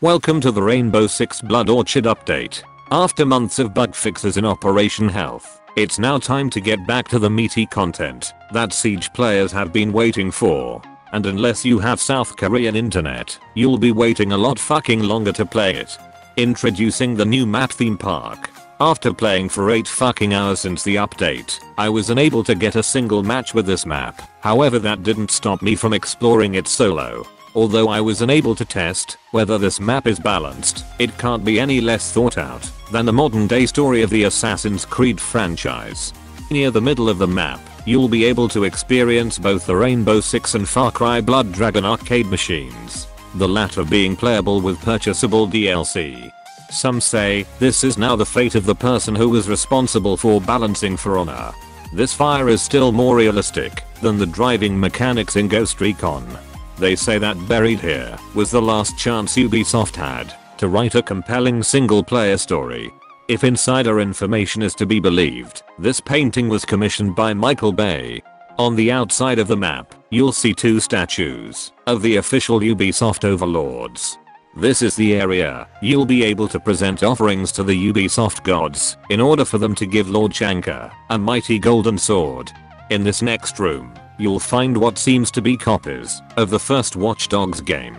Welcome to the Rainbow Six Blood Orchid update. After months of bug fixes in Operation Health, it's now time to get back to the meaty content that Siege players have been waiting for. And unless you have South Korean internet, you'll be waiting a lot fucking longer to play it. Introducing the new map theme park. After playing for 8 fucking hours since the update, I was unable to get a single match with this map. However, that didn't stop me from exploring it solo. Although I was unable to test whether this map is balanced, it can't be any less thought out than the modern day story of the Assassin's Creed franchise. Near the middle of the map, you'll be able to experience both the Rainbow Six and Far Cry Blood Dragon arcade machines, the latter being playable with purchasable DLC. Some say this is now the fate of the person who was responsible for balancing For Honor. This fire is still more realistic than the driving mechanics in Ghost Recon. They say that buried here was the last chance Ubisoft had to write a compelling single player story. If insider information is to be believed, this painting was commissioned by Michael Bay. On the outside of the map, you'll see 2 statues of the official Ubisoft overlords. This is the area you'll be able to present offerings to the Ubisoft gods in order for them to give Lord Shankar a mighty golden sword. In this next room, you'll find what seems to be copies of the first Watch Dogs game.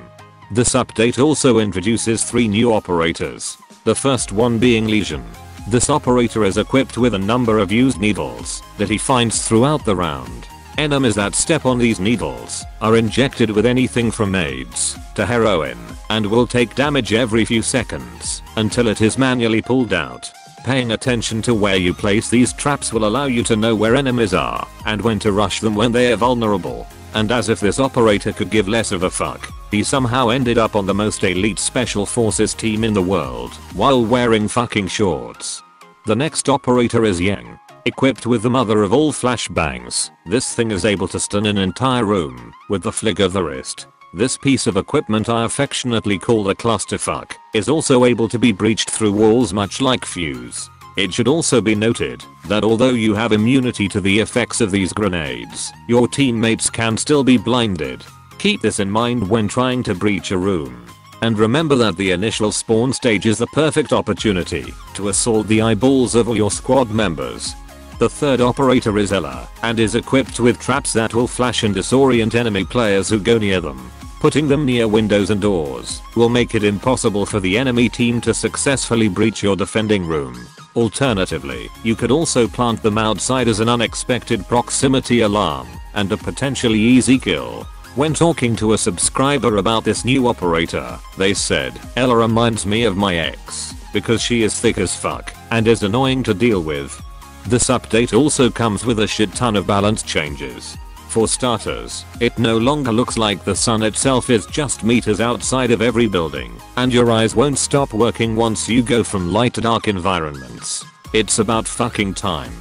This update also introduces 3 new operators, the first one being Legion. This operator is equipped with a number of used needles that he finds throughout the round. Enemies that step on these needles are injected with anything from AIDS to heroin and will take damage every few seconds until it is manually pulled out. Paying attention to where you place these traps will allow you to know where enemies are and when to rush them when they are vulnerable. And as if this operator could give less of a fuck, he somehow ended up on the most elite special forces team in the world while wearing fucking shorts. The next operator is Yang. Equipped with the mother of all flashbangs, this thing is able to stun an entire room with the flick of the wrist. This piece of equipment I affectionately call the clusterfuck is also able to be breached through walls much like Fuse. It should also be noted that although you have immunity to the effects of these grenades, your teammates can still be blinded. Keep this in mind when trying to breach a room. And remember that the initial spawn stage is the perfect opportunity to assault the eyeballs of all your squad members. The third operator is Ella and is equipped with traps that will flash and disorient enemy players who go near them. Putting them near windows and doors will make it impossible for the enemy team to successfully breach your defending room. Alternatively, you could also plant them outside as an unexpected proximity alarm and a potentially easy kill. When talking to a subscriber about this new operator, they said, "Ella reminds me of my ex because she is thick as fuck and is annoying to deal with." This update also comes with a shit ton of balance changes. For starters, it no longer looks like the sun itself is just meters outside of every building, and your eyes won't stop working once you go from light to dark environments. It's about fucking time.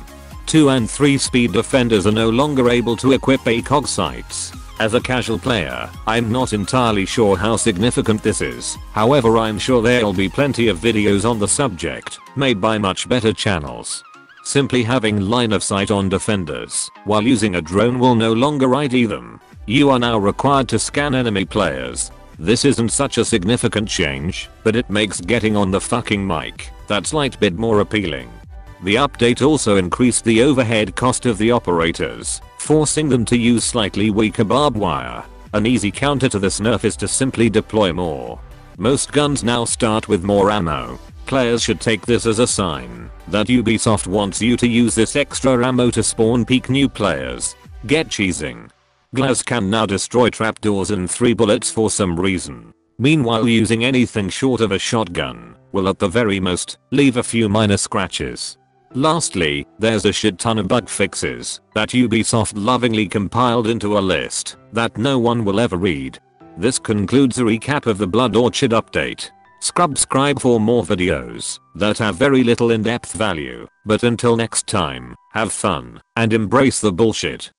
2 and 3 speed defenders are no longer able to equip ACOG sights. As a casual player, I'm not entirely sure how significant this is. However, I'm sure there'll be plenty of videos on the subject, made by much better channels. Simply having line of sight on defenders while using a drone will no longer ID them. You are now required to scan enemy players. This isn't such a significant change, but it makes getting on the fucking mic that slight bit more appealing. The update also increased the overhead cost of the operators, forcing them to use slightly weaker barbed wire. An easy counter to this nerf is to simply deploy more. Most guns now start with more ammo. Players should take this as a sign that Ubisoft wants you to use this extra ammo to spawn peak new players. Get cheesing. Glass can now destroy trapdoors in 3 bullets for some reason. Meanwhile, using anything short of a shotgun will at the very most leave a few minor scratches. Lastly, there's a shit ton of bug fixes that Ubisoft lovingly compiled into a list that no one will ever read. This concludes a recap of the Blood Orchid update. Subscribe for more videos that have very little in-depth value, but until next time, have fun and embrace the bullshit.